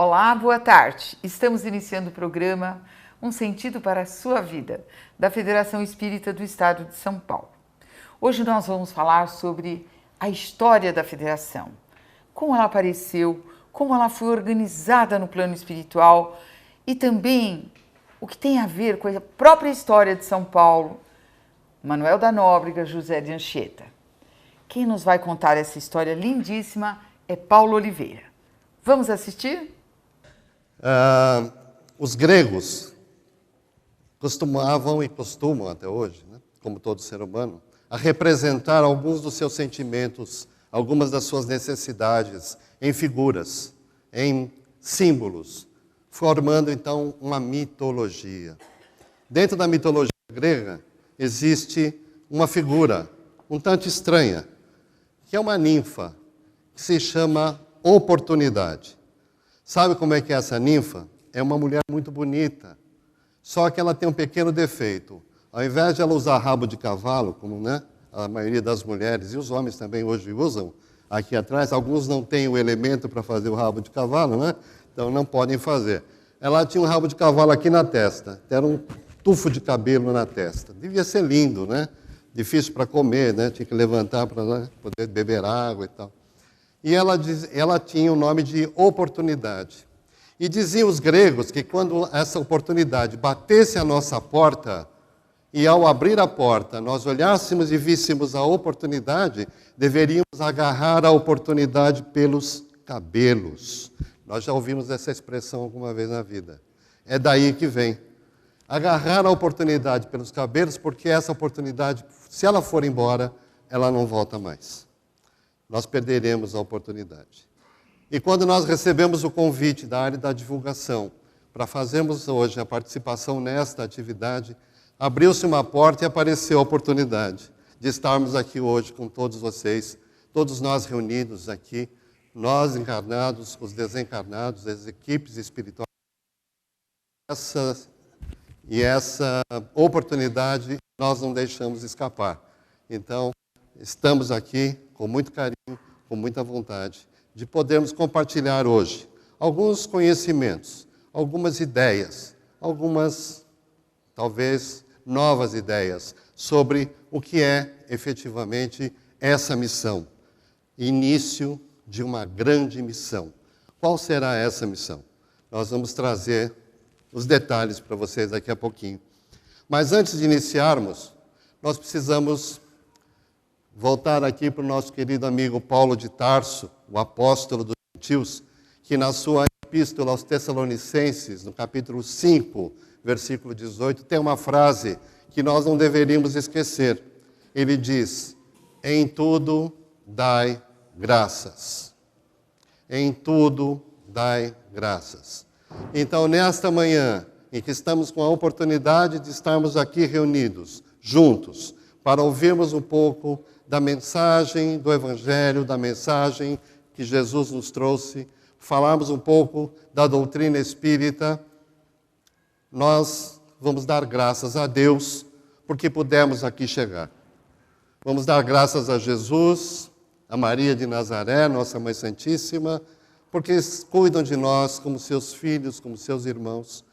Olá, boa tarde. Estamos iniciando o programa Um Sentido para a Sua Vida, da Federação Espírita do Estado de São Paulo. Hoje nós vamos falar sobre a história da Federação, como ela apareceu, como ela foi organizada no plano espiritual e também o que tem a ver com a própria história de São Paulo, Manuel da Nóbrega, José de Anchieta. Quem nos vai contar essa história lindíssima é Paulo Oliveira. Vamos assistir? Os gregos costumavam e costumam até hoje, né, como todo ser humano, a representar alguns dos seus sentimentos, algumas das suas necessidades em figuras, em símbolos, formando então uma mitologia. Dentro da mitologia grega existe uma figura um tanto estranha, que é uma ninfa, que se chama Oportunidade. Sabe como é que é essa ninfa? É uma mulher muito bonita, só que ela tem um pequeno defeito. Ao invés de ela usar rabo de cavalo, como a maioria das mulheres, e os homens também hoje usam, aqui atrás, alguns não têm o elemento para fazer o rabo de cavalo, né? Então não podem fazer. Ela tinha um rabo de cavalo aqui na testa, era um tufo de cabelo na testa. Devia ser lindo, né? Difícil para comer, né? Tinha que levantar para poder beber água e tal. E ela tinha o nome de Oportunidade. E diziam os gregos que quando essa oportunidade batesse à nossa porta, e ao abrir a porta nós olhássemos e víssemos a oportunidade, deveríamos agarrar a oportunidade pelos cabelos. Nós já ouvimos essa expressão alguma vez na vida. É daí que vem. Agarrar a oportunidade pelos cabelos, porque essa oportunidade, se ela for embora, ela não volta mais. Nós perderemos a oportunidade. E quando nós recebemos o convite da área da divulgação para fazermos hoje a participação nesta atividade, abriu-se uma porta e apareceu a oportunidade de estarmos aqui hoje com todos vocês, todos nós reunidos aqui, nós encarnados, os desencarnados, as equipes espirituais. Essa oportunidade nós não deixamos escapar. Então, estamos aqui com muito carinho, com muita vontade, de podermos compartilhar hoje alguns conhecimentos, algumas ideias, algumas, talvez, novas ideias sobre o que é, efetivamente, essa missão. Início de uma grande missão. Qual será essa missão? Nós vamos trazer os detalhes para vocês daqui a pouquinho. Mas antes de iniciarmos, nós precisamos voltar aqui para o nosso querido amigo Paulo de Tarso, o apóstolo dos gentios, que na sua epístola aos Tessalonicenses, no capítulo 5, versículo 18, tem uma frase que nós não deveríamos esquecer. Ele diz: em tudo dai graças. Em tudo dai graças. Então, nesta manhã, em que estamos com a oportunidade de estarmos aqui reunidos, juntos, para ouvirmos um pouco da mensagem do Evangelho, da mensagem que Jesus nos trouxe, falarmos um pouco da doutrina espírita, nós vamos dar graças a Deus porque pudemos aqui chegar. Vamos dar graças a Jesus, a Maria de Nazaré, nossa Mãe Santíssima, porque cuidam de nós como seus filhos, como seus irmãos.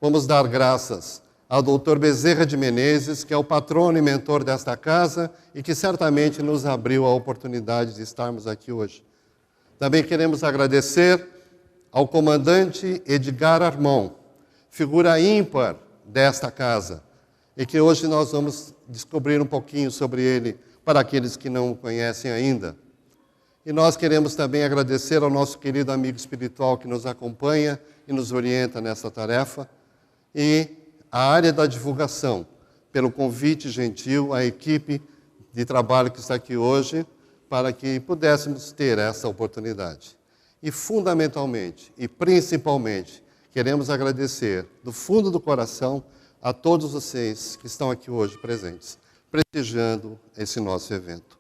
Vamos dar graças ao Dr. Bezerra de Menezes, que é o patrono e mentor desta casa e que certamente nos abriu a oportunidade de estarmos aqui hoje. Também queremos agradecer ao comandante Edgar Armon, figura ímpar desta casa, e que hoje nós vamos descobrir um pouquinho sobre ele para aqueles que não o conhecem ainda. E nós queremos também agradecer ao nosso querido amigo espiritual que nos acompanha e nos orienta nessa tarefa, e a área da divulgação, pelo convite gentil à equipe de trabalho que está aqui hoje, para que pudéssemos ter essa oportunidade. E fundamentalmente, e principalmente, queremos agradecer do fundo do coração a todos vocês que estão aqui hoje presentes, prestigiando esse nosso evento.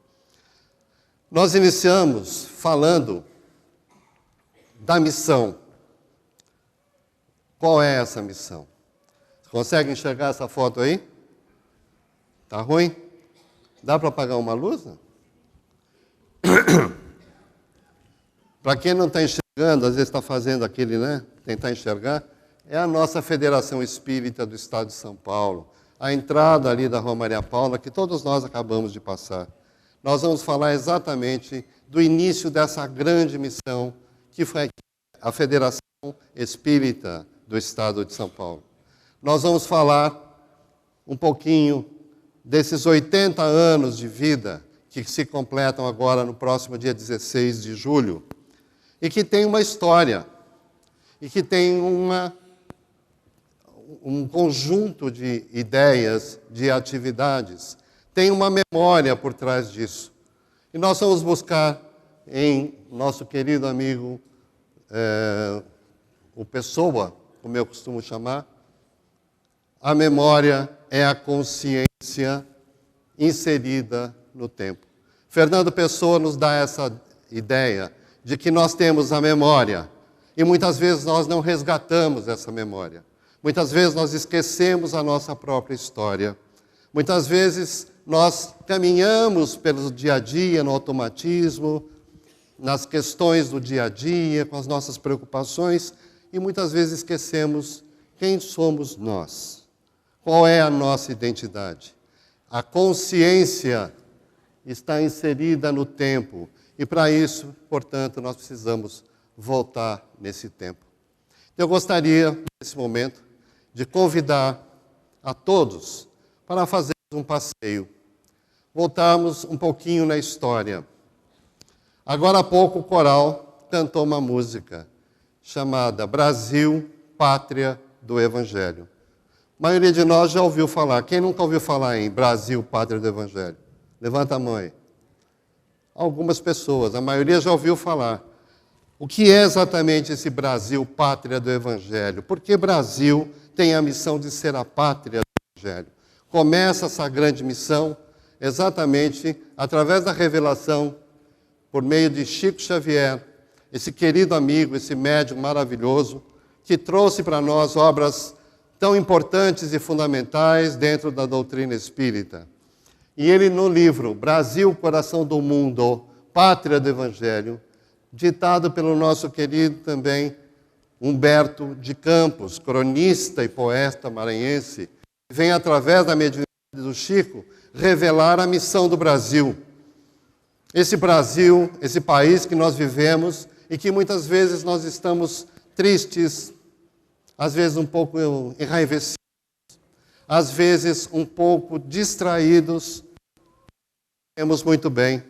Nós iniciamos falando da missão. Qual é essa missão? Consegue enxergar essa foto aí? Tá ruim? Dá para apagar uma luz? Para quem não está enxergando, às vezes está fazendo aquele, né? Tentar enxergar. É a nossa Federação Espírita do Estado de São Paulo. A entrada ali da Rua Maria Paula, que todos nós acabamos de passar. Nós vamos falar exatamente do início dessa grande missão, que foi a Federação Espírita do Estado de São Paulo. Nós vamos falar um pouquinho desses 80 anos de vida que se completam agora no próximo dia 16 de julho, e que tem uma história, e que tem um conjunto de ideias, de atividades, tem uma memória por trás disso. E nós vamos buscar em nosso querido amigo, o Pessoa, como eu costumo chamar, a memória é a consciência inserida no tempo. Fernando Pessoa nos dá essa ideia de que nós temos a memória e muitas vezes nós não resgatamos essa memória. Muitas vezes nós esquecemos a nossa própria história. Muitas vezes nós caminhamos pelo dia a dia, no automatismo, nas questões do dia a dia, com as nossas preocupações, e muitas vezes esquecemos quem somos nós. Qual é a nossa identidade? A consciência está inserida no tempo, e para isso, portanto, nós precisamos voltar nesse tempo. Eu gostaria, nesse momento, de convidar a todos para fazer um passeio. Voltarmos um pouquinho na história. Agora há pouco o coral cantou uma música chamada Brasil, Pátria do Evangelho. A maioria de nós já ouviu falar. Quem nunca ouviu falar em Brasil, Pátria do Evangelho? Levanta a mão aí. Algumas pessoas, a maioria já ouviu falar. O que é exatamente esse Brasil, Pátria do Evangelho? Porque Brasil tem a missão de ser a pátria do Evangelho. Começa essa grande missão exatamente através da revelação, por meio de Chico Xavier, esse querido amigo, esse médium maravilhoso, que trouxe para nós obras tão importantes e fundamentais dentro da doutrina espírita. E ele, no livro Brasil, Coração do Mundo, Pátria do Evangelho, ditado pelo nosso querido também Humberto de Campos, cronista e poeta maranhense, vem, através da mediunidade do Chico, revelar a missão do Brasil. Esse Brasil, esse país que nós vivemos e que muitas vezes nós estamos tristes, às vezes um pouco enraivecidos, às vezes um pouco distraídos. Sabemos muito bem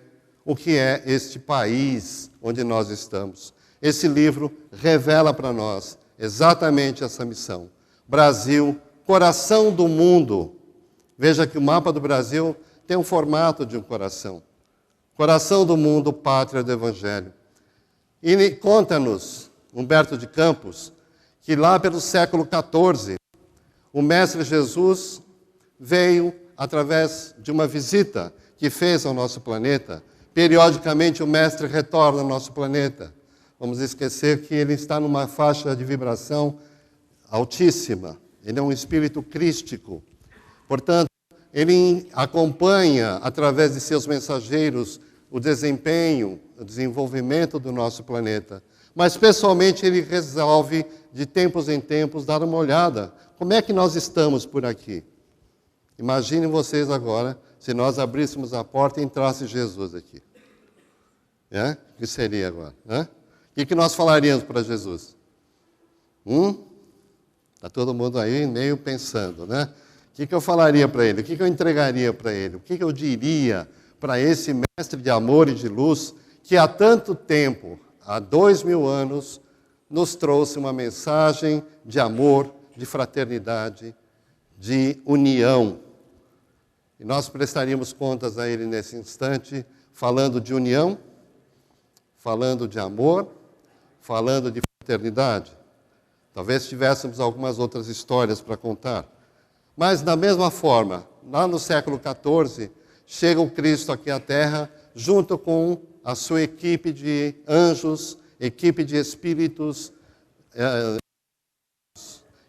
o que é este país onde nós estamos. Esse livro revela para nós exatamente essa missão. Brasil, coração do mundo. Veja que o mapa do Brasil tem o formato de um coração. Coração do mundo, pátria do Evangelho. E conta-nos, Humberto de Campos, que lá pelo século XIV, o Mestre Jesus veio através de uma visita que fez ao nosso planeta. Periodicamente o Mestre retorna ao nosso planeta. Vamos esquecer que ele está numa faixa de vibração altíssima. Ele é um espírito crístico. Portanto, ele acompanha, através de seus mensageiros, o desempenho, o desenvolvimento do nosso planeta. Mas, pessoalmente, ele resolve, de tempos em tempos, dar uma olhada. Como é que nós estamos por aqui? Imaginem vocês agora, se nós abríssemos a porta e entrasse Jesus aqui. O que seria agora? O que nós falaríamos para Jesus? Está todo mundo aí meio pensando, né? O que eu falaria para ele? O que eu entregaria para ele? O que eu diria para esse mestre de amor e de luz que há tanto tempo, há 2000 anos, nos trouxe uma mensagem de amor, de fraternidade, de união. E nós prestaríamos contas a ele nesse instante, falando de união, falando de amor, falando de fraternidade. Talvez tivéssemos algumas outras histórias para contar. Mas, da mesma forma, lá no século XIV, chega o Cristo aqui à Terra, junto com a sua equipe de anjos, equipe de espíritos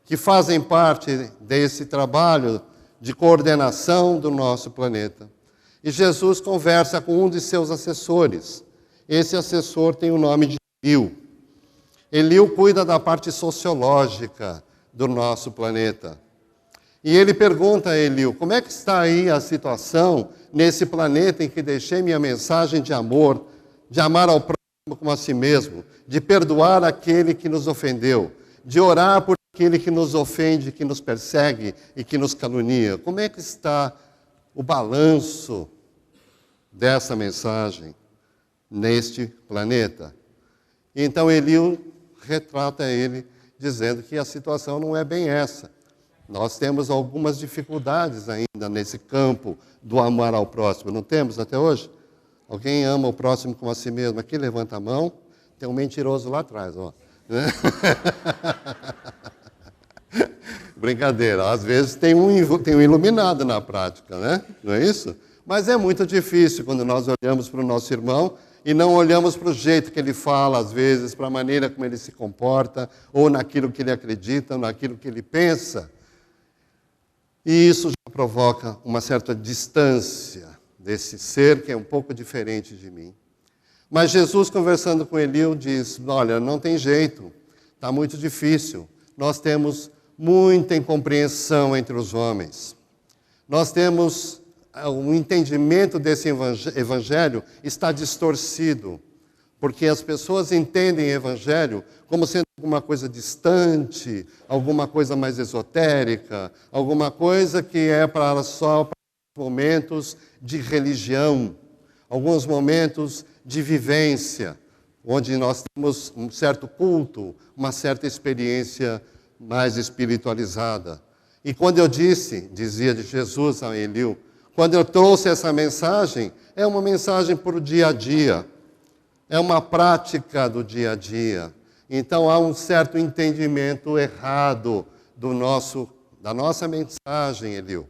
que fazem parte desse trabalho de coordenação do nosso planeta. E Jesus conversa com um de seus assessores. Esse assessor tem o nome de Bill. Eliú cuida da parte sociológica do nosso planeta. E ele pergunta a Eliú, como é que está aí a situação nesse planeta em que deixei minha mensagem de amor, de amar ao próximo como a si mesmo, de perdoar aquele que nos ofendeu, de orar por aquele que nos ofende, que nos persegue e que nos calunia. Como é que está o balanço dessa mensagem neste planeta? Então Eliú retrata ele dizendo que a situação não é bem essa. Nós temos algumas dificuldades ainda nesse campo do amar ao próximo. Não temos até hoje? Alguém ama o próximo como a si mesmo? Aqui levanta a mão. Tem um mentiroso lá atrás, ó. Brincadeira. Às vezes tem um iluminado na prática, né? Não é isso? Mas é muito difícil quando nós olhamos para o nosso irmão e não olhamos para o jeito que ele fala, às vezes, para a maneira como ele se comporta, ou naquilo que ele acredita, ou naquilo que ele pensa. E isso já provoca uma certa distância desse ser que é um pouco diferente de mim. Mas Jesus, conversando com Eliú, diz, olha, não tem jeito, está muito difícil. Nós temos muita incompreensão entre os homens. Nós temos o entendimento desse evangelho está distorcido, porque as pessoas entendem o evangelho como sendo alguma coisa distante, alguma coisa mais esotérica, alguma coisa que é só para momentos de religião, alguns momentos de vivência, onde nós temos um certo culto, uma certa experiência mais espiritualizada. E quando eu dizia de Jesus a Eliú, quando eu trouxe essa mensagem, é uma mensagem para o dia a dia, é uma prática do dia a dia. Então há um certo entendimento errado da nossa mensagem, Eliú.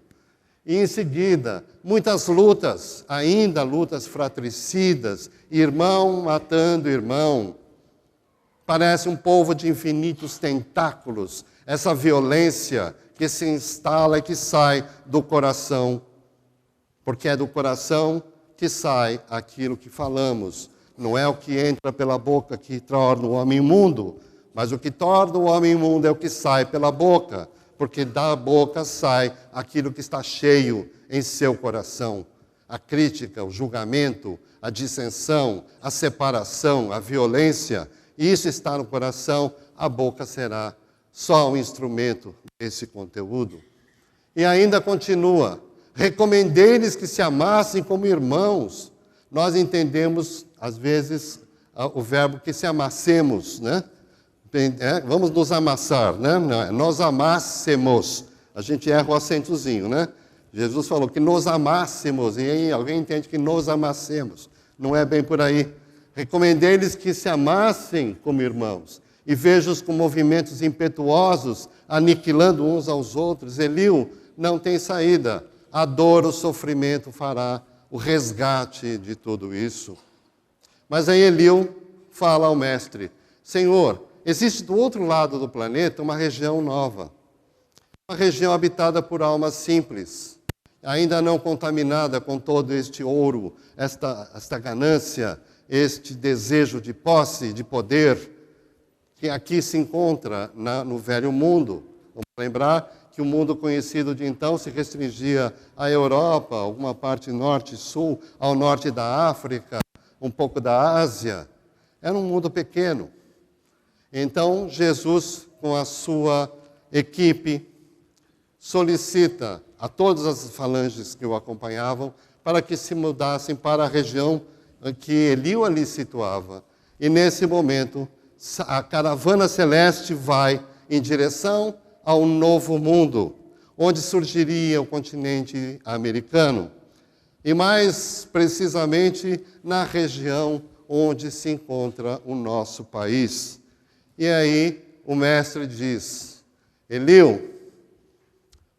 E em seguida, muitas lutas, ainda lutas fratricidas, irmão matando irmão. Parece um povo de infinitos tentáculos, essa violência que se instala e que sai do coração. Porque é do coração que sai aquilo que falamos. Não é o que entra pela boca que torna o homem imundo, mas o que torna o homem imundo é o que sai pela boca, porque da boca sai aquilo que está cheio em seu coração. A crítica, o julgamento, a dissensão, a separação, a violência, isso está no coração, a boca será só um instrumento desse conteúdo. E ainda continua, recomendei-lhes que se amassem como irmãos. Nós entendemos, às vezes, o verbo que se amassemos, né? Vamos nos amassar, né? Nós amássemos. A gente erra o acentozinho, né? Jesus falou que nos amássemos, e aí alguém entende que nos amassemos. Não é bem por aí. Recomendei-lhes que se amassem como irmãos. E vejo-os com movimentos impetuosos, aniquilando uns aos outros. Eliú não tem saída. A dor, o sofrimento fará o resgate de tudo isso. Mas aí Eliú fala ao mestre, Senhor, existe do outro lado do planeta uma região nova. Uma região habitada por almas simples, ainda não contaminada com todo este ouro, esta ganância, este desejo de posse, de poder, que aqui se encontra no velho mundo. Vamos lembrar que o mundo conhecido de então se restringia à Europa, alguma parte norte e sul, ao norte da África, um pouco da Ásia. Era um mundo pequeno. Então, Jesus, com a sua equipe, solicita a todas as falanges que o acompanhavam para que se mudassem para a região que Eliú ali situava. E nesse momento, a caravana celeste vai em direção ao novo mundo, onde surgiria o continente americano. E mais precisamente na região onde se encontra o nosso país. E aí o mestre diz, Eliú,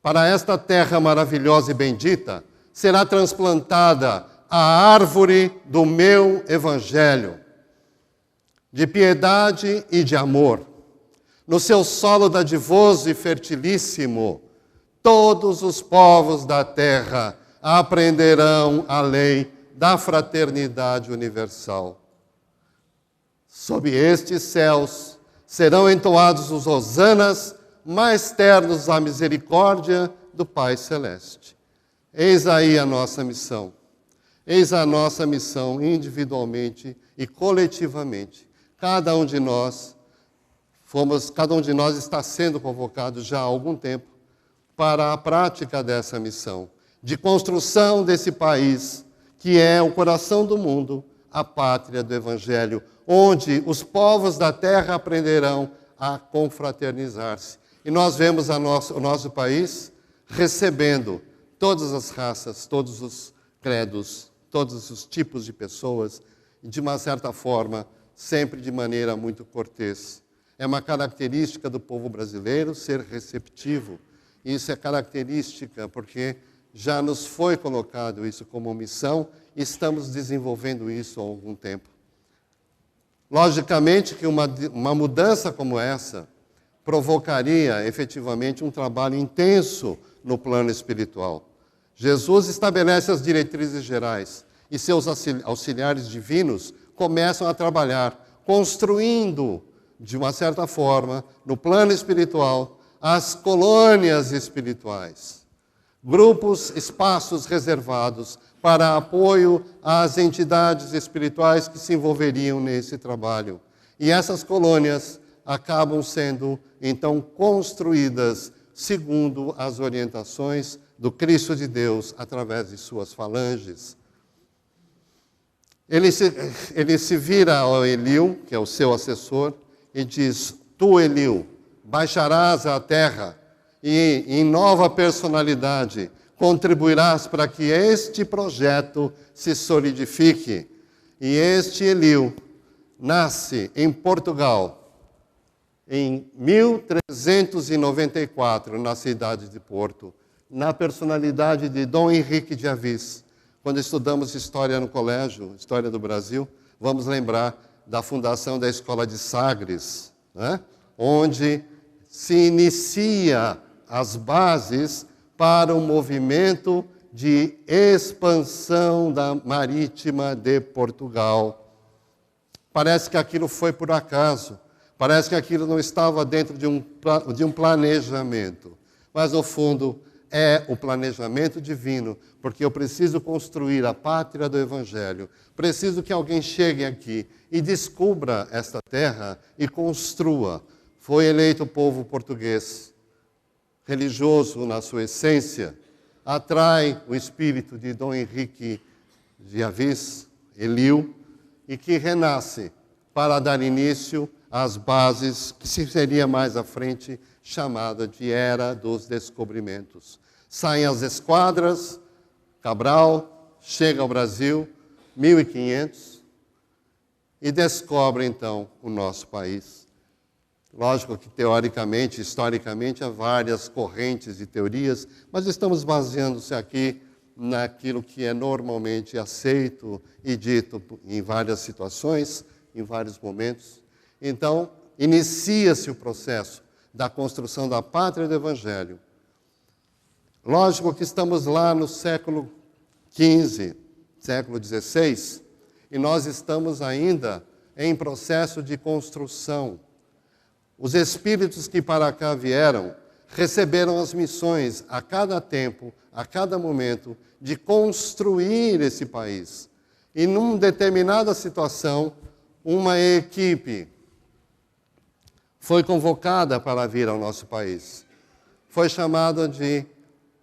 para esta terra maravilhosa e bendita, será transplantada a árvore do meu evangelho, de piedade e de amor. No seu solo dadivoso e fertilíssimo, todos os povos da terra aprenderão a lei da fraternidade universal. Sob estes céus, serão entoados os hosanas mais ternos à misericórdia do Pai Celeste. Eis aí a nossa missão. Eis a nossa missão individualmente e coletivamente. Cada um de nós está sendo convocado já há algum tempo para a prática dessa missão, de construção desse país, que é o coração do mundo, a pátria do Evangelho, onde os povos da terra aprenderão a confraternizar-se. E nós vemos o nosso país recebendo todas as raças, todos os credos, todos os tipos de pessoas, e de uma certa forma, sempre de maneira muito cortês. É uma característica do povo brasileiro ser receptivo. Isso é característica porque já nos foi colocado isso como missão e estamos desenvolvendo isso há algum tempo. Logicamente que uma mudança como essa provocaria efetivamente um trabalho intenso no plano espiritual. Jesus estabelece as diretrizes gerais e seus auxiliares divinos começam a trabalhar, construindo, de uma certa forma, no plano espiritual, as colônias espirituais. Grupos, espaços reservados para apoio às entidades espirituais que se envolveriam nesse trabalho. E essas colônias acabam sendo, então, construídas segundo as orientações do Cristo de Deus através de suas falanges. Ele se vira ao Eliu, que é o seu assessor, e diz: Tu, Eliu, baixarás à terra e, em nova personalidade, contribuirás para que este projeto se solidifique. E este Eliu nasce em Portugal, em 1394, na cidade de Porto, na personalidade de Dom Henrique de Assis. Quando estudamos História no colégio, História do Brasil, vamos lembrar da fundação da Escola de Sagres, né? Onde se inicia as bases para o movimento de expansão marítima de Portugal. Parece que aquilo foi por acaso, parece que aquilo não estava dentro de um planejamento, mas no fundo é o planejamento divino, porque eu preciso construir a pátria do Evangelho, preciso que alguém chegue aqui e descubra esta terra e construa. Foi eleito o povo português, religioso na sua essência, atrai o espírito de Dom Henrique de Assis, Eliu, e que renasce para dar início às bases que se seria mais à frente chamada de Era dos Descobrimentos. Saem as esquadras, Cabral chega ao Brasil, 1500, e descobre então o nosso país. Lógico que teoricamente, historicamente, há várias correntes e teorias, mas estamos baseando-se aqui naquilo que é normalmente aceito e dito em várias situações, em vários momentos. Então, inicia-se o processo da construção da pátria do Evangelho. Lógico que estamos lá no século XV, século XVI, e nós estamos ainda em processo de construção. Os espíritos que para cá vieram receberam as missões a cada tempo, a cada momento, de construir esse país. E numa determinada situação, uma equipe foi convocada para vir ao nosso país. Foi chamada de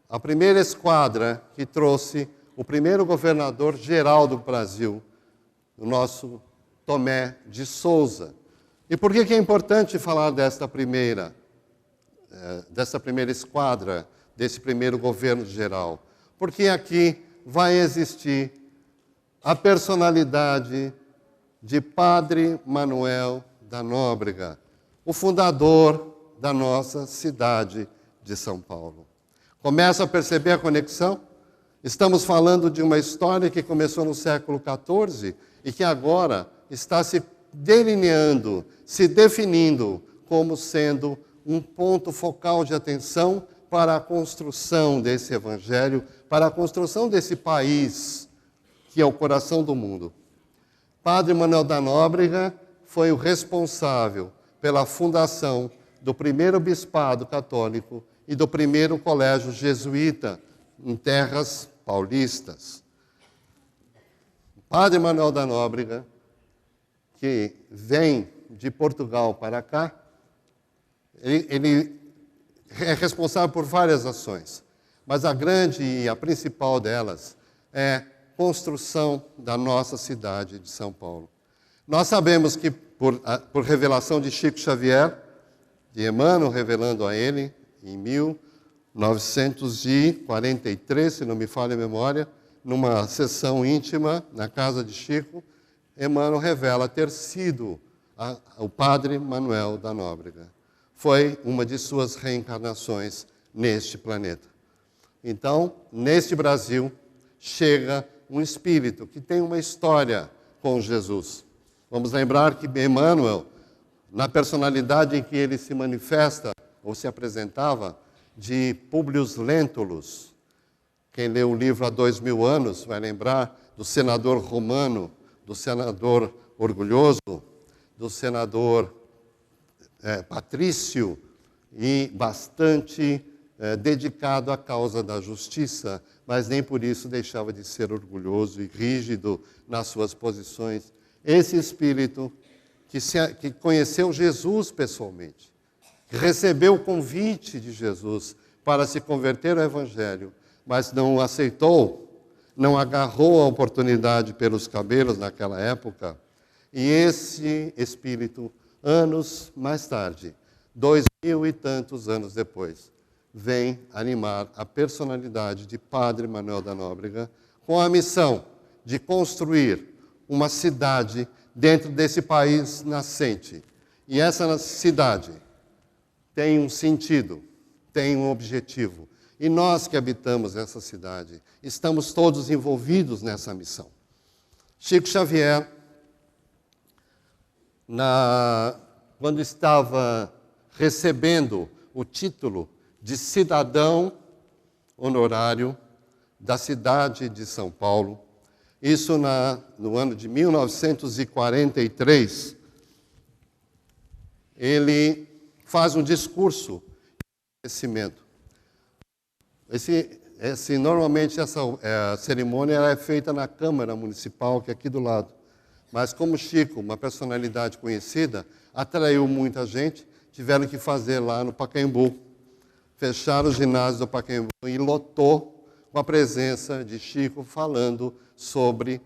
a primeira esquadra que trouxe o primeiro governador geral do Brasil, o nosso Tomé de Souza. E por que é importante falar desta primeira esquadra, desse primeiro governo geral? Porque aqui vai existir a personalidade de Padre Manuel da Nóbrega, o fundador da nossa cidade de São Paulo. Começa a perceber a conexão? Estamos falando de uma história que começou no século XIV e que agora está se delineando, se definindo como sendo um ponto focal de atenção para a construção desse Evangelho, para a construção desse país, que é o coração do mundo. Padre Manuel da Nóbrega foi o responsável pela fundação do primeiro bispado católico e do primeiro colégio jesuíta em terras paulistas. Padre Manuel da Nóbrega, que vem de Portugal para cá, ele é responsável por várias ações, mas a grande e a principal delas é a construção da nossa cidade de São Paulo. Nós sabemos que, por revelação de Chico Xavier, de Emmanuel revelando a ele, em 1943, se não me falha a memória, numa sessão íntima na casa de Chico, Emmanuel revela ter sido o Padre Manuel da Nóbrega. Foi uma de suas reencarnações neste planeta. Então, neste Brasil, chega um espírito que tem uma história com Jesus. Vamos lembrar que Emmanuel, na personalidade em que ele se manifesta, ou se apresentava, de Públio Lentulus. Quem leu o livro há 2000 anos vai lembrar do senador romano, do senador orgulhoso, do senador patrício e bastante dedicado à causa da justiça, mas nem por isso deixava de ser orgulhoso e rígido nas suas posições. Esse espírito que conheceu Jesus pessoalmente, que recebeu o convite de Jesus para se converter ao Evangelho, mas não aceitou, não agarrou a oportunidade pelos cabelos naquela época. E esse espírito, anos mais tarde, 2000 e tantos anos depois, vem animar a personalidade de Padre Manuel da Nóbrega com a missão de construir uma cidade dentro desse país nascente. E essa cidade tem um sentido, tem um objetivo. E nós que habitamos essa cidade, estamos todos envolvidos nessa missão. Chico Xavier, quando estava recebendo o título de cidadão honorário da cidade de São Paulo, isso no ano de 1943, ele faz um discurso de agradecimento. Normalmente essa cerimônia é feita na Câmara Municipal, que é aqui do lado. Mas como Chico, uma personalidade conhecida, atraiu muita gente, tiveram que fazer lá no Pacaembu. Fecharam o ginásio do Pacaembu e lotou com a presença de Chico falando sobre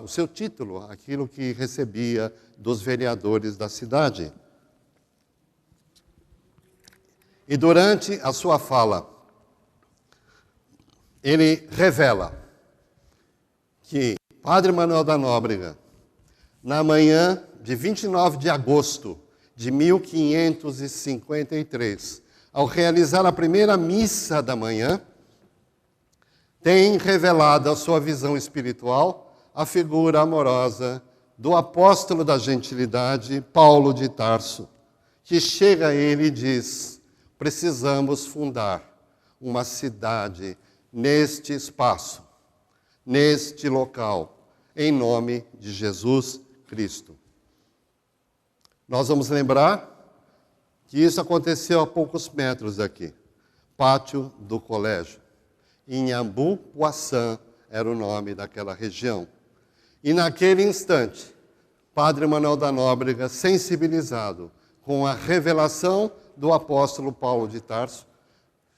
o seu título, aquilo que recebia dos vereadores da cidade. E durante a sua fala, ele revela que Padre Manuel da Nóbrega, na manhã de 29 de agosto de 1553, ao realizar a primeira missa da manhã, tem revelado a sua visão espiritual a figura amorosa do apóstolo da gentilidade, Paulo de Tarso, que chega a ele e diz: precisamos fundar uma cidade neste espaço, neste local, em nome de Jesus Cristo. Nós vamos lembrar que isso aconteceu a poucos metros daqui, pátio do colégio. Inhambu Poisson era o nome daquela região. E naquele instante, Padre Manuel da Nóbrega, sensibilizado com a revelação do apóstolo Paulo de Tarso,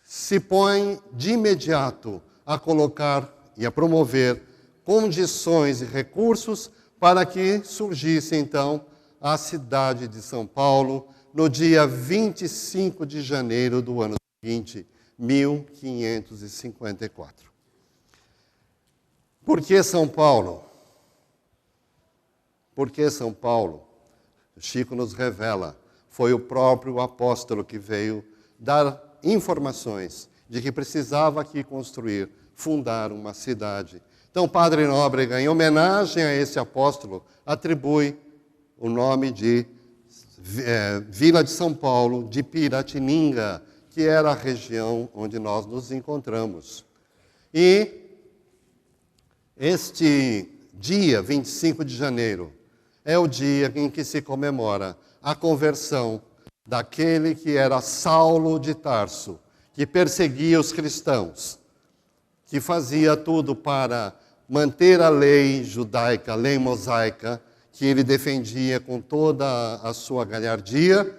se põe de imediato a colocar e a promover condições e recursos para que surgisse então a cidade de São Paulo no dia 25 de janeiro do ano seguinte, 1554. Por que São Paulo? Porque São Paulo, Chico nos revela, foi o próprio apóstolo que veio dar informações de que precisava aqui construir, fundar uma cidade. Então, Padre Nóbrega, em homenagem a esse apóstolo, atribui o nome de Vila de São Paulo, de Piratininga, que era a região onde nós nos encontramos. E este dia, 25 de janeiro, é o dia em que se comemora a conversão daquele que era Saulo de Tarso, que perseguia os cristãos, que fazia tudo para manter a lei judaica, a lei mosaica, que ele defendia com toda a sua galhardia.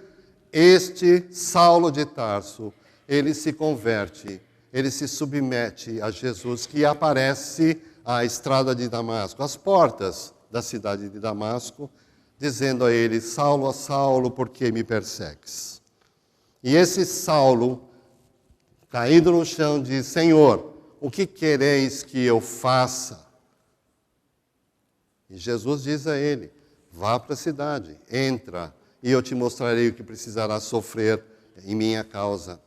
Este Saulo de Tarso, ele se converte, ele se submete a Jesus, que aparece à estrada de Damasco, às portas da cidade de Damasco, dizendo a ele: Saulo, Saulo, por que me persegues? E esse Saulo, caído no chão, diz: Senhor, o que quereis que eu faça? E Jesus diz a ele: vá para a cidade, entra, e eu te mostrarei o que precisará sofrer em minha causa.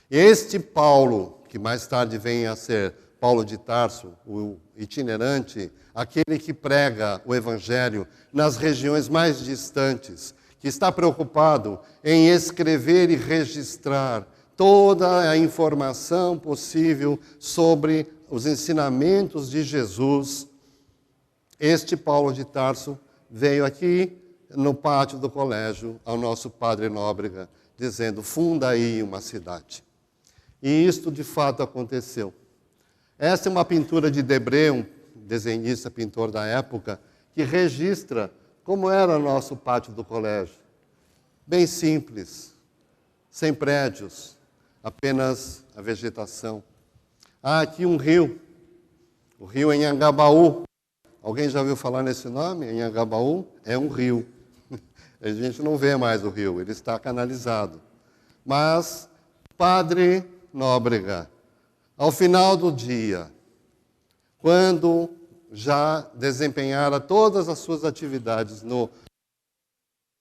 Este Paulo, que mais tarde vem a ser Paulo de Tarso, o itinerante, aquele que prega o Evangelho nas regiões mais distantes, que está preocupado em escrever e registrar toda a informação possível sobre os ensinamentos de Jesus. Este Paulo de Tarso veio aqui no pátio do colégio ao nosso padre Nóbrega, dizendo: funda aí uma cidade. E isto de fato aconteceu. Esta é uma pintura de Debré, um desenhista, pintor da época, que registra como era o nosso pátio do colégio. Bem simples, sem prédios, apenas a vegetação. Há aqui um rio, o rio Anhangabaú. Alguém já ouviu falar nesse nome? Anhangabaú é um rio. A gente não vê mais o rio, ele está canalizado. Mas, Padre Nóbrega, ao final do dia, quando já desempenhara todas as suas atividades no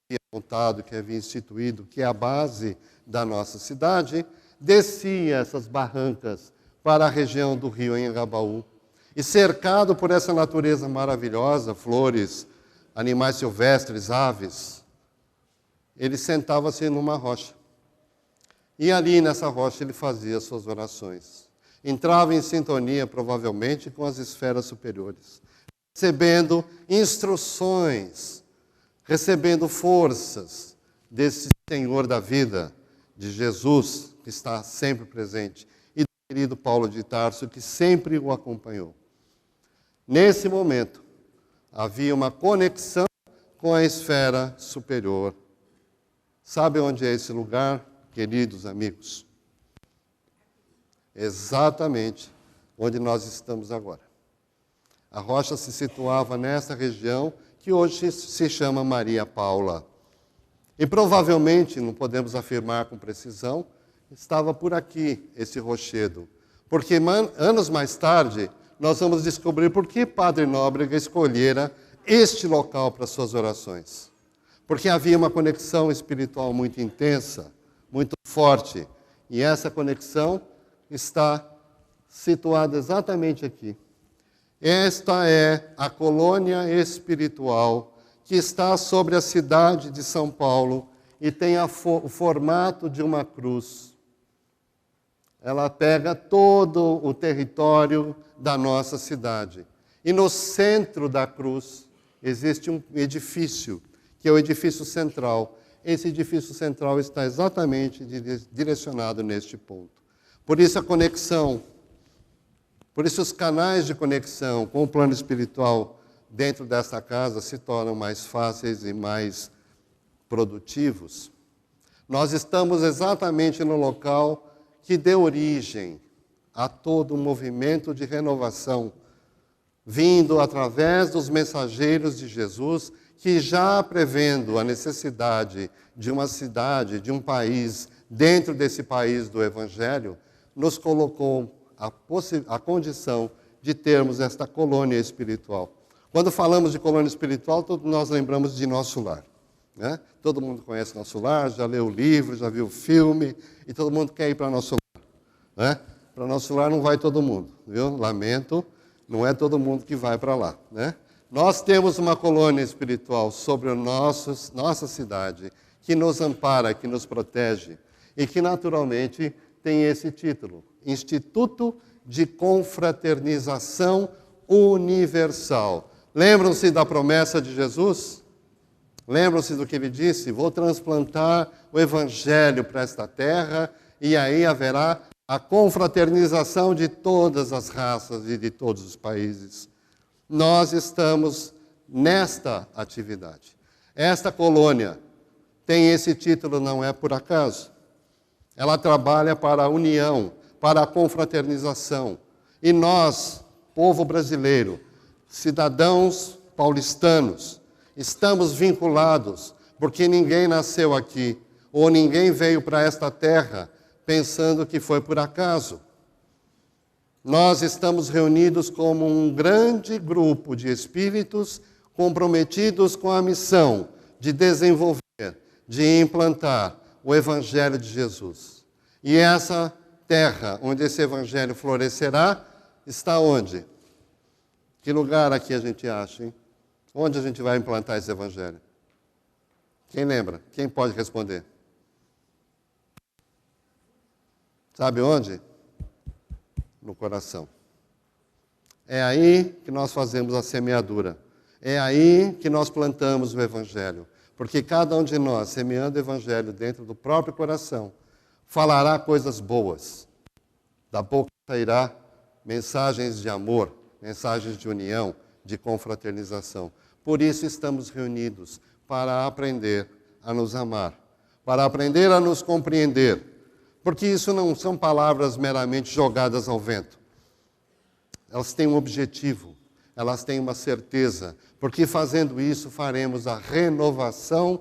que é montado, que havia instituído, que é a base da nossa cidade, descia essas barrancas para a região do rio Anhangabaú. E cercado por essa natureza maravilhosa, flores, animais silvestres, aves, ele sentava-se numa rocha. E ali nessa rocha ele fazia suas orações. Entrava em sintonia, provavelmente, com as esferas superiores, recebendo instruções, recebendo forças desse Senhor da vida, de Jesus, que está sempre presente, e do querido Paulo de Tarso, que sempre o acompanhou. Nesse momento, havia uma conexão com a esfera superior. Sabe onde é esse lugar, queridos amigos? Exatamente onde nós estamos agora. A rocha se situava nessa região que hoje se chama Maria Paula. E provavelmente, não podemos afirmar com precisão, estava por aqui esse rochedo. Porque anos mais tarde, nós vamos descobrir por que Padre Nóbrega escolhera este local para suas orações. Porque havia uma conexão espiritual muito intensa, muito forte. E essa conexão está situada exatamente aqui. Esta é a colônia espiritual que está sobre a cidade de São Paulo e tem o formato de uma cruz. Ela pega todo o território da nossa cidade. E no centro da cruz existe um edifício, que é o edifício central. Esse edifício central está exatamente direcionado neste ponto. Por isso a conexão, por isso os canais de conexão com o plano espiritual dentro desta casa se tornam mais fáceis e mais produtivos. Nós estamos exatamente no local que deu origem a todo um movimento de renovação, vindo através dos mensageiros de Jesus, que já prevendo a necessidade de uma cidade, de um país, dentro desse país do Evangelho, nos colocou a condição de termos esta colônia espiritual. Quando falamos de colônia espiritual, todos nós lembramos de Nosso Lar. Né? Todo mundo conhece Nosso Lar, já leu o livro, já viu o filme, e todo mundo quer ir para Nosso Lar. Né? Para Nosso Lar não vai todo mundo, viu? Lamento, não é todo mundo que vai para lá. Né? Nós temos uma colônia espiritual sobre nossa cidade, que nos ampara, que nos protege, e que naturalmente tem esse título, Instituto de Confraternização Universal. Lembram-se da promessa de Jesus? Lembram-se do que ele disse? Vou transplantar o evangelho para esta terra e aí haverá a confraternização de todas as raças e de todos os países. Nós estamos nesta atividade. Esta colônia tem esse título, não é por acaso. Ela trabalha para a união, para a confraternização. E nós, povo brasileiro, cidadãos paulistanos, estamos vinculados, porque ninguém nasceu aqui, ou ninguém veio para esta terra pensando que foi por acaso. Nós estamos reunidos como um grande grupo de espíritos comprometidos com a missão de desenvolver, de implantar o Evangelho de Jesus. E essa terra onde esse Evangelho florescerá, está onde? Que lugar aqui a gente acha, hein? Onde a gente vai implantar esse Evangelho? Quem lembra? Quem pode responder? Sabe onde? No coração. É aí que nós fazemos a semeadura. É aí que nós plantamos o Evangelho. Porque cada um de nós, semeando o Evangelho dentro do próprio coração, falará coisas boas. Da boca sairá mensagens de amor, mensagens de união, de confraternização. Por isso estamos reunidos, para aprender a nos amar, para aprender a nos compreender. Porque isso não são palavras meramente jogadas ao vento. Elas têm um objetivo, elas têm uma certeza, porque fazendo isso faremos a renovação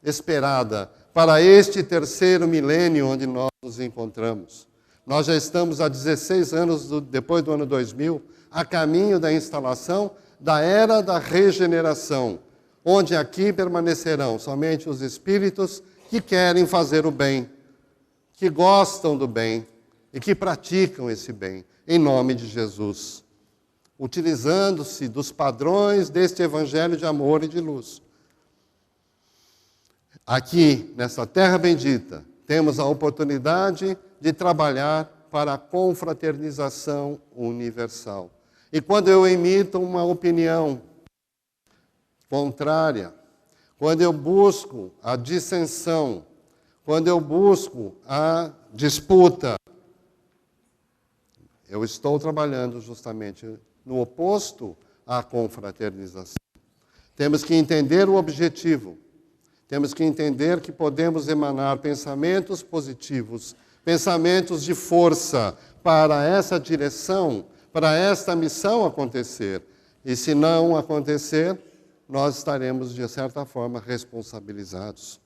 esperada para este terceiro milênio onde nós nos encontramos. Nós já estamos há 16 anos, depois do ano 2000, a caminho da instalação da era da regeneração, onde aqui permanecerão somente os espíritos que querem fazer o bem, que gostam do bem e que praticam esse bem, em nome de Jesus, utilizando-se dos padrões deste evangelho de amor e de luz. Aqui, nessa terra bendita, temos a oportunidade de trabalhar para a confraternização universal. E quando eu emito uma opinião contrária, quando eu busco a dissensão, quando eu busco a disputa, eu estou trabalhando justamente no oposto à confraternização. Temos que entender o objetivo. Temos que entender que podemos emanar pensamentos positivos, pensamentos de força para essa direção, para esta missão acontecer. E se não acontecer, nós estaremos, de certa forma, responsabilizados.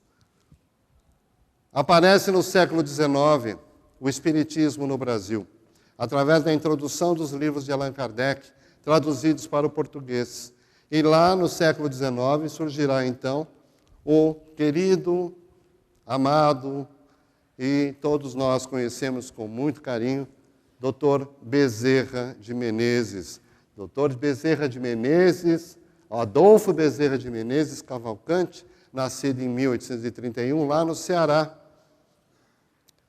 Aparece no século XIX o Espiritismo no Brasil, através da introdução dos livros de Allan Kardec, traduzidos para o português. E lá no século XIX surgirá, então, o querido, amado, e todos nós conhecemos com muito carinho, Dr. Bezerra de Menezes. Dr. Bezerra de Menezes, Adolfo Bezerra de Menezes Cavalcante, nascido em 1831, lá no Ceará.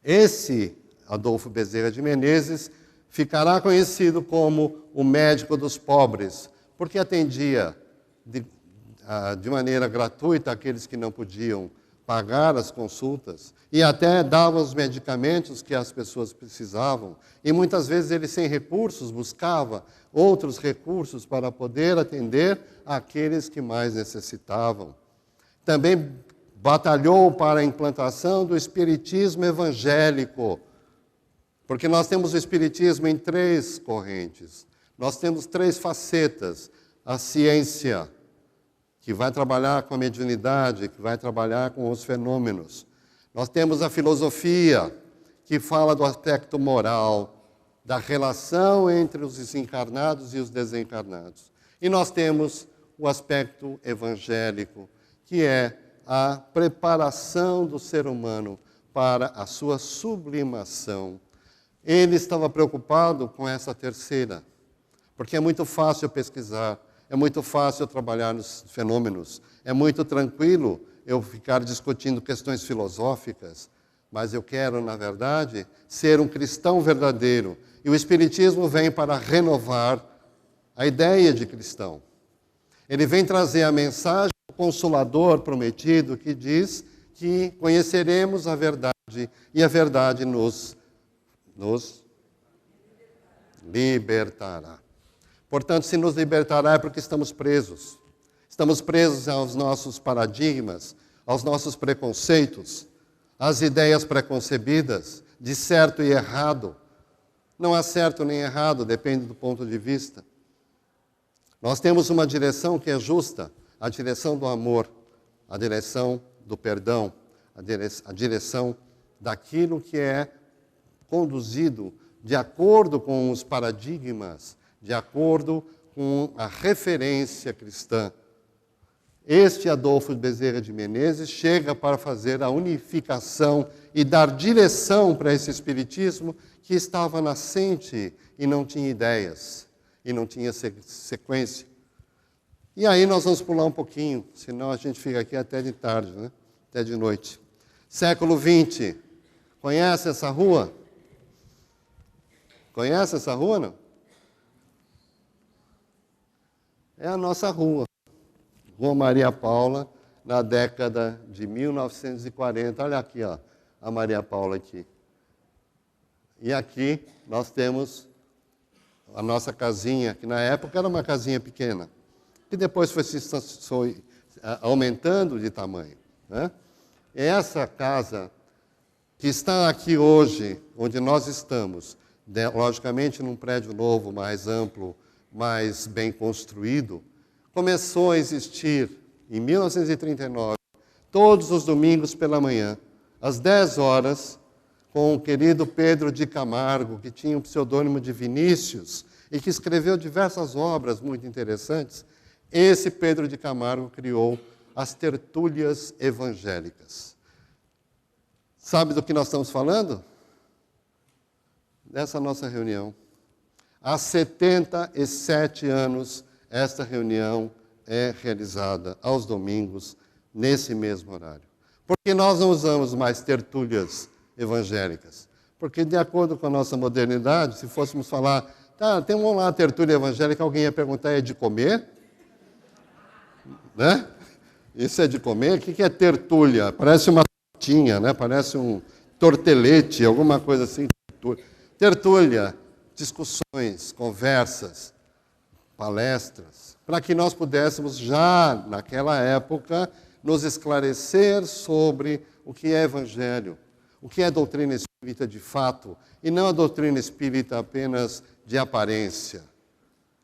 Esse Adolfo Bezerra de Menezes ficará conhecido como o médico dos pobres, porque atendia de maneira gratuita aqueles que não podiam pagar as consultas e até dava os medicamentos que as pessoas precisavam. E muitas vezes ele, sem recursos, buscava outros recursos para poder atender aqueles que mais necessitavam. Também batalhou para a implantação do espiritismo evangélico, porque nós temos o espiritismo em 3 correntes. Nós temos 3 facetas: a ciência, que vai trabalhar com a mediunidade, que vai trabalhar com os fenômenos. Nós temos a filosofia, que fala do aspecto moral, da relação entre os encarnados e os desencarnados. E nós temos o aspecto evangélico, que é a preparação do ser humano para a sua sublimação. Ele estava preocupado com essa terceira, porque é muito fácil pesquisar, é muito fácil trabalhar nos fenômenos, é muito tranquilo eu ficar discutindo questões filosóficas, mas eu quero, na verdade, ser um cristão verdadeiro. E o Espiritismo vem para renovar a ideia de cristão. Ele vem trazer a mensagem o Consolador prometido, que diz que conheceremos a verdade e a verdade nos libertará. Portanto, se nos libertará é porque estamos presos. Estamos presos aos nossos paradigmas, aos nossos preconceitos, às ideias preconcebidas de certo e errado. Não há certo nem errado, depende do ponto de vista. Nós temos uma direção que é justa, a direção do amor, a direção do perdão, a direção daquilo que é conduzido de acordo com os paradigmas, de acordo com a referência cristã. Este Adolfo Bezerra de Menezes chega para fazer a unificação e dar direção para esse espiritismo que estava nascente e não tinha ideias, e não tinha sequência. E aí nós vamos pular um pouquinho, senão a gente fica aqui até de tarde, né? Até de noite. Século XX. Conhece essa rua? Conhece essa rua, não? É a nossa rua. Rua Maria Paula, na década de 1940. Olha aqui, ó, a Maria Paula aqui. E aqui nós temos a nossa casinha, que na época era uma casinha pequena, que depois foi aumentando de tamanho, né? Essa casa que está aqui hoje, onde nós estamos, logicamente num prédio novo, mais amplo, mais bem construído, começou a existir em 1939, todos os domingos pela manhã, às 10 horas, com o querido Pedro de Camargo, que tinha o pseudônimo de Vinícius e que escreveu diversas obras muito interessantes. Esse Pedro de Camargo criou as tertúlias evangélicas. Sabe do que nós estamos falando? Dessa nossa reunião. Há 77 anos, esta reunião é realizada aos domingos, nesse mesmo horário. Por que nós não usamos mais tertúlias evangélicas? Porque, de acordo com a nossa modernidade, se fôssemos falar, tá, tem uma tertúlia evangélica, alguém ia perguntar, é de comer? Né? Isso é de comer? O que é tertúlia? Parece uma tortinha, né? Parece um tortelete, alguma coisa assim. Tertúlia, discussões, conversas, palestras, para que nós pudéssemos já, naquela época, nos esclarecer sobre o que é evangelho, o que é doutrina espírita de fato, e não a doutrina espírita apenas de aparência.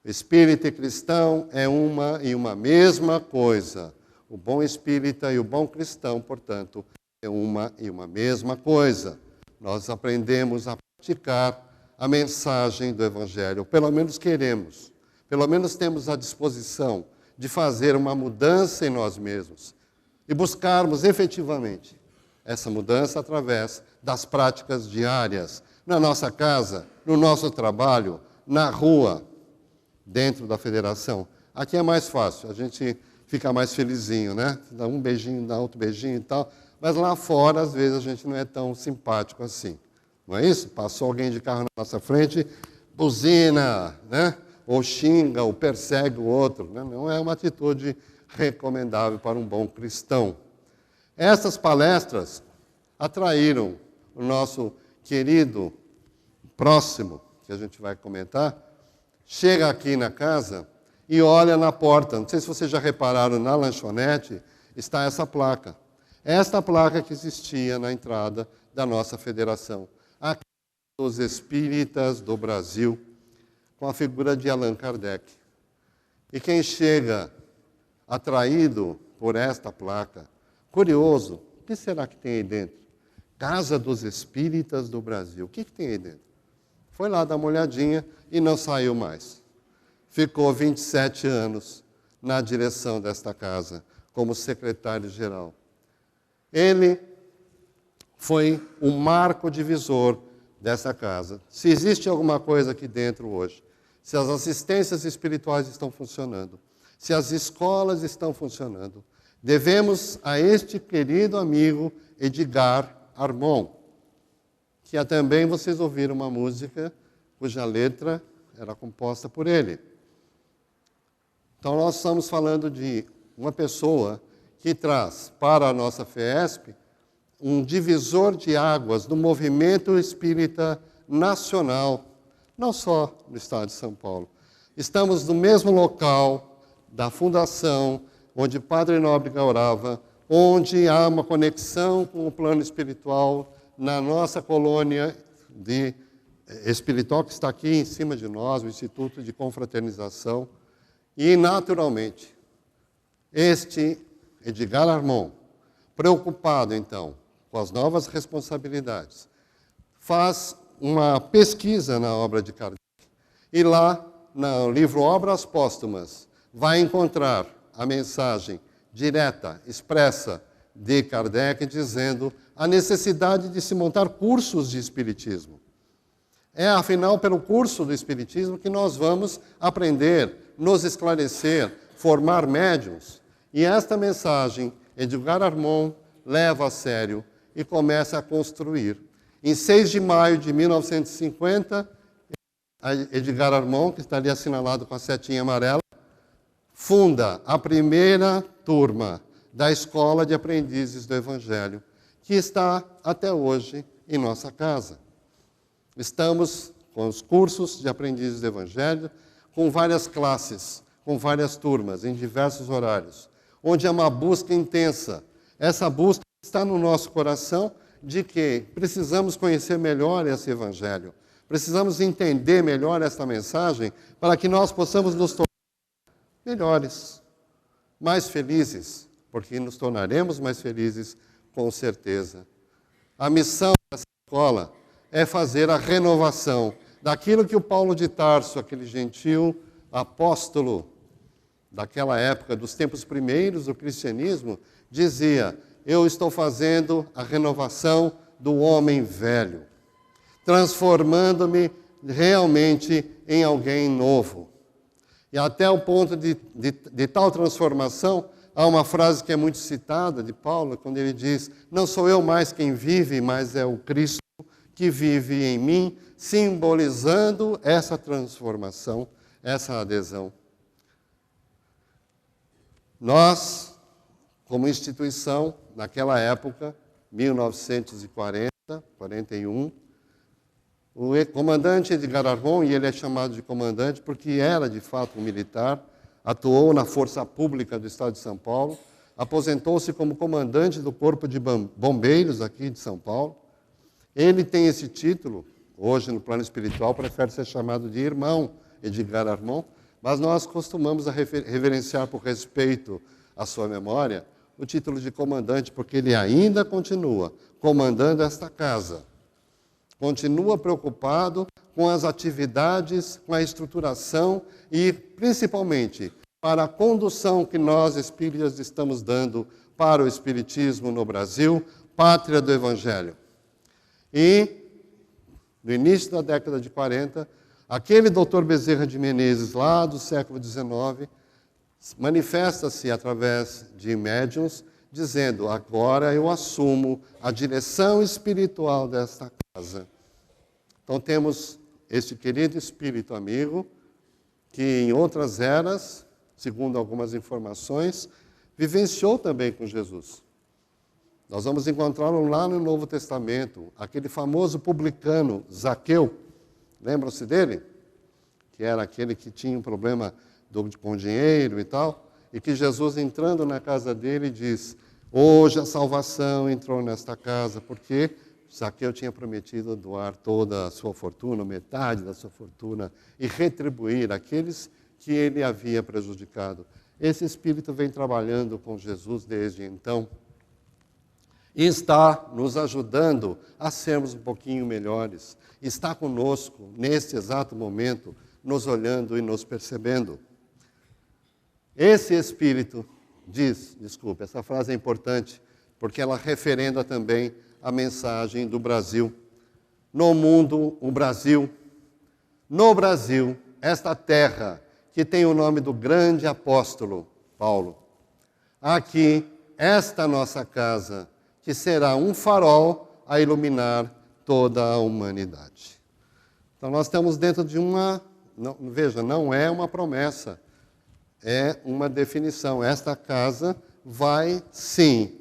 Espírita e cristão é uma e uma mesma coisa. O bom espírita e o bom cristão, portanto, é uma e uma mesma coisa. Nós aprendemos a praticar a mensagem do Evangelho, pelo menos queremos, pelo menos temos a disposição de fazer uma mudança em nós mesmos e buscarmos efetivamente essa mudança através das práticas diárias, na nossa casa, no nosso trabalho, na rua, dentro da federação. Aqui é mais fácil, a gente fica mais felizinho, né? Dá um beijinho, dá outro beijinho e tal, mas lá fora, às vezes, a gente não é tão simpático assim. Não é isso? Passou alguém de carro na nossa frente, buzina, né? Ou xinga, ou persegue o outro. Né? Não é uma atitude recomendável para um bom cristão. Essas palestras atraíram o nosso querido próximo, que a gente vai comentar, chega aqui na casa e olha na porta. Não sei se vocês já repararam, na lanchonete está essa placa. Esta placa que existia na entrada da nossa federação. A Casa dos Espíritas do Brasil, com a figura de Allan Kardec. E quem chega atraído por esta placa, curioso, o que será que tem aí dentro? Casa dos Espíritas do Brasil. O que tem aí dentro? Foi lá dar uma olhadinha e não saiu mais. Ficou 27 anos na direção desta casa, como secretário-geral. Ele foi um marco divisor dessa casa. Se existe alguma coisa aqui dentro hoje, se as assistências espirituais estão funcionando, se as escolas estão funcionando, devemos a este querido amigo Edgar Armon, que também vocês ouviram uma música cuja letra era composta por ele. Então nós estamos falando de uma pessoa que traz para a nossa FEESP um divisor de águas do movimento espírita nacional, não só no estado de São Paulo. Estamos no mesmo local da fundação, onde Padre Nóbrega orava, onde há uma conexão com o plano espiritual na nossa colônia espiritual que está aqui em cima de nós, o Instituto de Confraternização. E, naturalmente, este Edgar Armon, preocupado, então, com as novas responsabilidades, faz uma pesquisa na obra de Kardec. E lá, no livro Obras Póstumas, vai encontrar a mensagem direta, expressa, de Kardec, dizendo a necessidade de se montar cursos de Espiritismo. É, afinal, pelo curso do Espiritismo que nós vamos aprender, nos esclarecer, formar médiuns. E esta mensagem, Edgar Armon leva a sério e começa a construir. Em 6 de maio de 1950, Edgar Armon, que está ali assinalado com a setinha amarela, funda a primeira turma da Escola de Aprendizes do Evangelho, que está até hoje em nossa casa. Estamos com os cursos de Aprendizes do Evangelho, com várias classes, com várias turmas, em diversos horários, onde é uma busca intensa. Essa busca está no nosso coração de que precisamos conhecer melhor esse Evangelho, precisamos entender melhor esta mensagem para que nós possamos nos tornar melhores, mais felizes, porque nos tornaremos mais felizes com certeza. A missão dessa escola é fazer a renovação daquilo que o Paulo de Tarso, aquele gentil apóstolo daquela época, dos tempos primeiros do cristianismo, dizia: eu estou fazendo a renovação do homem velho, transformando-me realmente em alguém novo. E até o ponto de tal transformação, há uma frase que é muito citada de Paulo, quando ele diz: não sou eu mais quem vive, mas é o Cristo que vive em mim, simbolizando essa transformação, essa adesão. Nós, como instituição, naquela época, 1940, 41, o comandante Edgar Armon, e ele é chamado de comandante porque era de fato um militar, atuou na Força Pública do Estado de São Paulo, aposentou-se como comandante do Corpo de Bombeiros aqui de São Paulo. Ele tem esse título, hoje no plano espiritual, prefere ser chamado de irmão Edgar Armon, mas nós costumamos reverenciar por respeito à sua memória o título de comandante, porque ele ainda continua comandando esta casa. Continua preocupado com as atividades, com a estruturação e, principalmente, para a condução que nós, espíritas, estamos dando para o Espiritismo no Brasil, pátria do Evangelho. E, no início da década de 40, aquele doutor Bezerra de Menezes, lá do século XIX, manifesta-se através de médiuns, dizendo: agora eu assumo a direção espiritual desta casa. Então temos este querido espírito amigo, que em outras eras, segundo algumas informações, vivenciou também com Jesus. Nós vamos encontrá-lo lá no Novo Testamento, aquele famoso publicano, Zaqueu. Lembram-se dele? Que era aquele que tinha um problema com dinheiro e tal, e que Jesus, entrando na casa dele, diz: hoje a salvação entrou nesta casa, porque Zaqueu tinha prometido doar toda a sua fortuna, metade da sua fortuna, e retribuir aqueles que ele havia prejudicado. Esse espírito vem trabalhando com Jesus desde então e está nos ajudando a sermos um pouquinho melhores. Está conosco, neste exato momento, nos olhando e nos percebendo. Esse espírito diz, essa frase é importante, porque ela referenda também a mensagem do Brasil. No mundo, o Brasil. No Brasil, esta terra que tem o nome do grande apóstolo Paulo. Aqui, esta nossa casa, que será um farol a iluminar toda a humanidade. Então nós estamos dentro de uma... Não, veja, não é uma promessa. é uma definição. Esta casa vai, sim,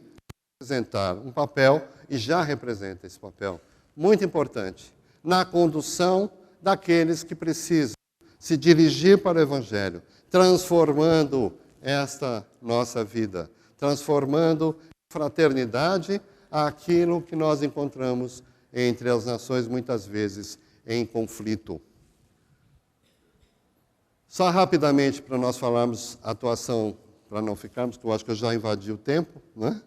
representar um papel, e já representa esse papel, muito importante, na condução daqueles que precisam se dirigir para o Evangelho, transformando esta nossa vida, transformando em fraternidade aquilo que nós encontramos entre as nações, muitas vezes em conflito. Só rapidamente, para nós falarmos atuação, para não ficarmos, porque eu acho que eu já invadi o tempo, né?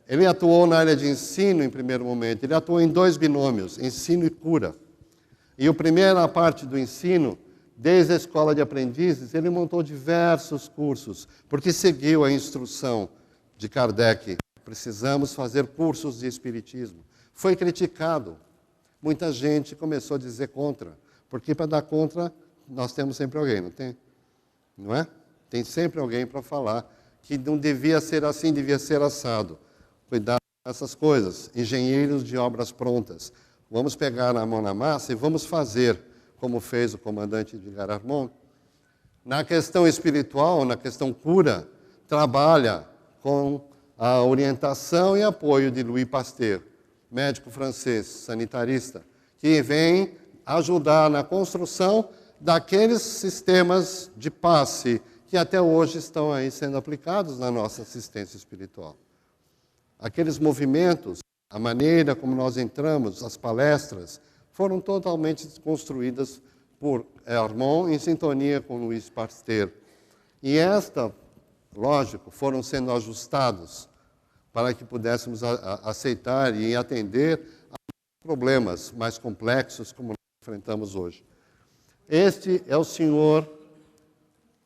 Ele atuou na área de ensino em primeiro momento, ele atuou em 2 binômios, ensino e cura. E a primeira parte do ensino, desde a escola de aprendizes, ele montou diversos cursos, porque seguiu a instrução de Kardec. Precisamos fazer cursos de espiritismo. Foi criticado. Muita gente começou a dizer contra, porque para dar contra, nós temos sempre alguém, não tem? Não é? Tem sempre alguém para falar que não devia ser assim, devia ser assado. Cuidado com essas coisas. Engenheiros de obras prontas. Vamos pegar a mão na massa e vamos fazer, como fez o comandante Edgar Armand. Na questão espiritual, na questão cura, trabalha com a orientação e apoio de Louis Pasteur, médico francês, sanitarista, que vem ajudar na construção daqueles sistemas de passe que até hoje estão aí sendo aplicados na nossa assistência espiritual. Aqueles movimentos, a maneira como nós entramos, as palestras, foram totalmente construídas por Armand em sintonia com Louis Pasteur. E lógico, foram sendo ajustados para que pudéssemos aceitar e atender a problemas mais complexos como nós enfrentamos hoje. Este é o senhor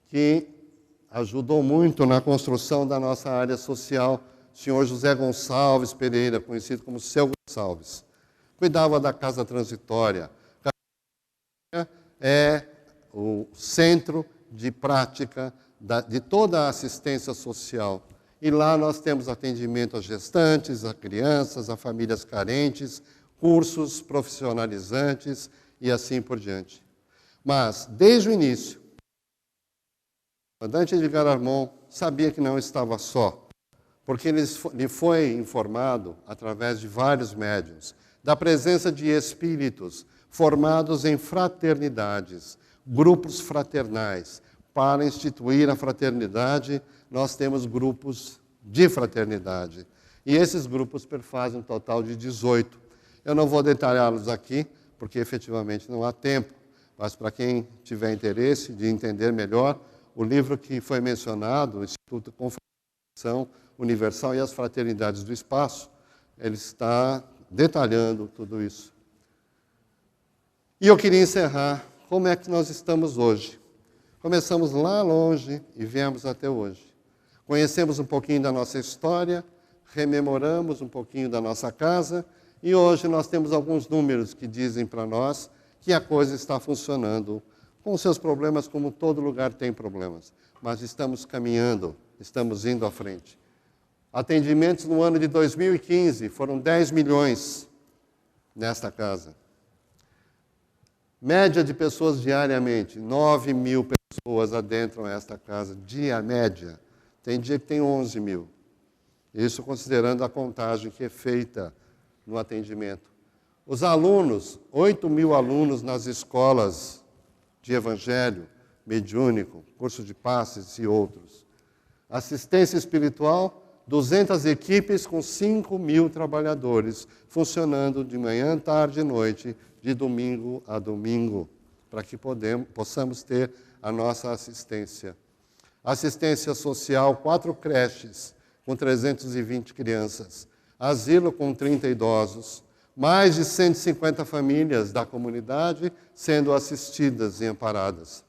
que ajudou muito na construção da nossa área social, o senhor José Gonçalves Pereira, conhecido como Seu Gonçalves. Cuidava da casa transitória. A casa é o centro de prática de toda a assistência social. E lá nós temos atendimento a gestantes, a crianças, a famílias carentes, cursos profissionalizantes e assim por diante. Mas, desde o início, o comandante Edgar Armand sabia que não estava só, porque lhe foi informado, através de vários médiuns, da presença de espíritos formados em fraternidades, grupos fraternais. Para instituir a fraternidade, nós temos grupos de fraternidade. E esses grupos perfazem um total de 18. Eu não vou detalhá-los aqui, porque efetivamente não há tempo, mas para quem tiver interesse de entender melhor, o livro que foi mencionado, o Instituto de Confraternização Universal e as Fraternidades do Espaço, ele está detalhando tudo isso. E eu queria encerrar como é que nós estamos hoje. Começamos lá longe e viemos até hoje. Conhecemos um pouquinho da nossa história, rememoramos um pouquinho da nossa casa e hoje nós temos alguns números que dizem para nós que a coisa está funcionando, com seus problemas, como todo lugar tem problemas. Mas estamos caminhando, estamos indo à frente. Atendimentos no ano de 2015 foram 10 milhões nesta casa. Média de pessoas diariamente, 9 mil pessoas adentram esta casa, dia média. Tem dia que tem 11 mil. Isso considerando a contagem que é feita no atendimento. Os alunos, 8 mil alunos nas escolas de evangelho, mediúnico, curso de passes e outros. Assistência espiritual, 200 equipes com 5 mil trabalhadores, funcionando de manhã, tarde e noite, de domingo a domingo, para que possamos ter a nossa assistência. Assistência social, 4 creches, com 320 crianças. Asilo com 30 idosos. Mais de 150 famílias da comunidade sendo assistidas e amparadas.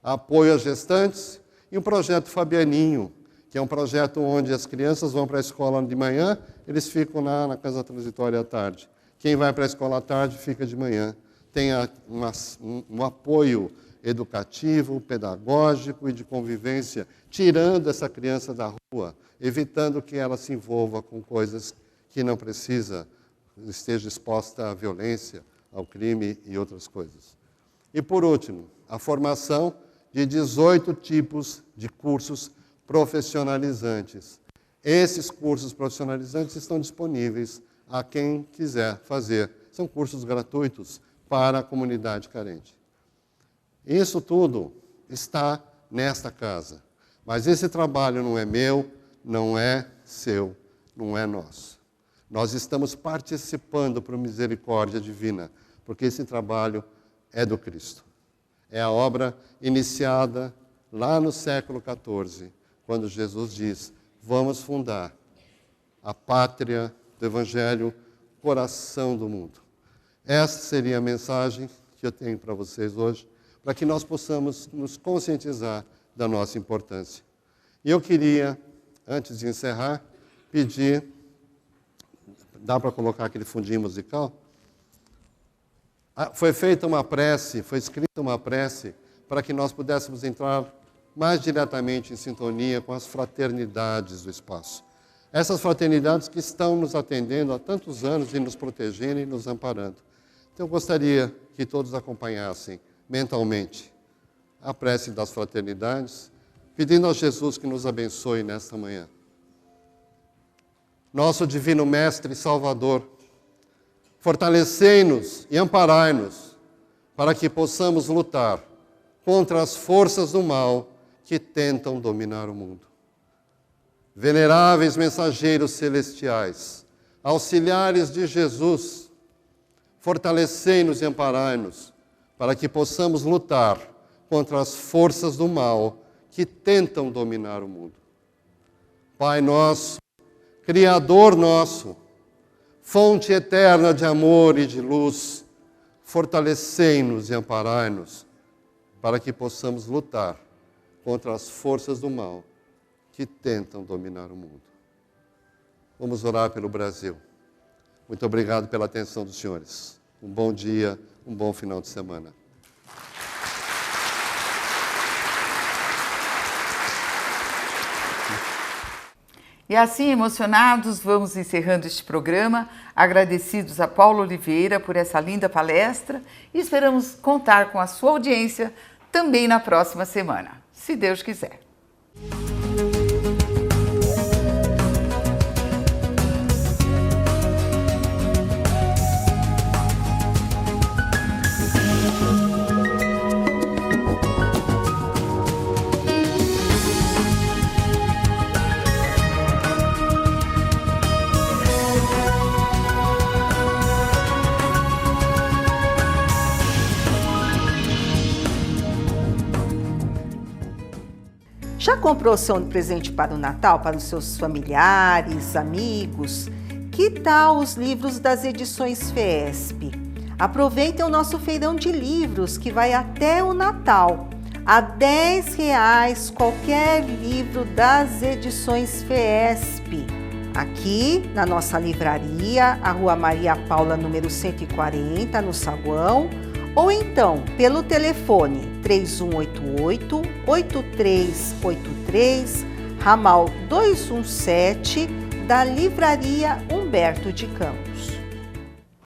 Apoio às gestantes e o projeto Fabianinho, que é um projeto onde as crianças vão para a escola de manhã, eles ficam lá na casa transitória à tarde. Quem vai para a escola à tarde fica de manhã. Tem um apoio educativo, pedagógico e de convivência, tirando essa criança da rua, evitando que ela se envolva com coisas que não precisa, esteja exposta à violência, ao crime e outras coisas. E, por último, a formação de 18 tipos de cursos profissionalizantes. Esses cursos profissionalizantes estão disponíveis a quem quiser fazer. São cursos gratuitos para a comunidade carente. Isso tudo está nesta casa. Mas esse trabalho não é meu, não é seu, não é nosso. Nós estamos participando por misericórdia divina, porque esse trabalho é do Cristo. É a obra iniciada lá no século XIV, quando Jesus diz: vamos fundar a pátria do Evangelho, coração do mundo. Essa seria a mensagem que eu tenho para vocês hoje, para que nós possamos nos conscientizar da nossa importância. E eu queria, antes de encerrar, pedir, dá para colocar aquele fundinho musical? Foi feita uma prece, foi escrita uma prece para que nós pudéssemos entrar mais diretamente em sintonia com as fraternidades do espaço. Essas fraternidades que estão nos atendendo há tantos anos e nos protegendo e nos amparando. Então eu gostaria que todos acompanhassem mentalmente a prece das fraternidades, pedindo a Jesus que nos abençoe nesta manhã. Nosso Divino Mestre e Salvador, fortalecei-nos e amparai-nos para que possamos lutar contra as forças do mal que tentam dominar o mundo. Veneráveis mensageiros celestiais, auxiliares de Jesus, fortalecei-nos e amparai-nos para que possamos lutar contra as forças do mal que tentam dominar o mundo. Pai nosso, Criador nosso, fonte eterna de amor e de luz, fortalecei-nos e amparai-nos para que possamos lutar contra as forças do mal que tentam dominar o mundo. Vamos orar pelo Brasil. Muito obrigado pela atenção dos senhores. Um bom dia, um bom final de semana. E assim, emocionados, vamos encerrando este programa, agradecidos a Paulo Oliveira por essa linda palestra e esperamos contar com a sua audiência também na próxima semana, se Deus quiser. Já comprou seu presente para o Natal, para os seus familiares, amigos? Que tal os livros das edições FEESP? Aproveitem o nosso feirão de livros que vai até o Natal. A R$10 qualquer livro das edições FEESP. Aqui na nossa livraria, a Rua Maria Paula, número 140, no Saguão, ou então pelo telefone 3188-8383, ramal 217, da Livraria Humberto de Campos.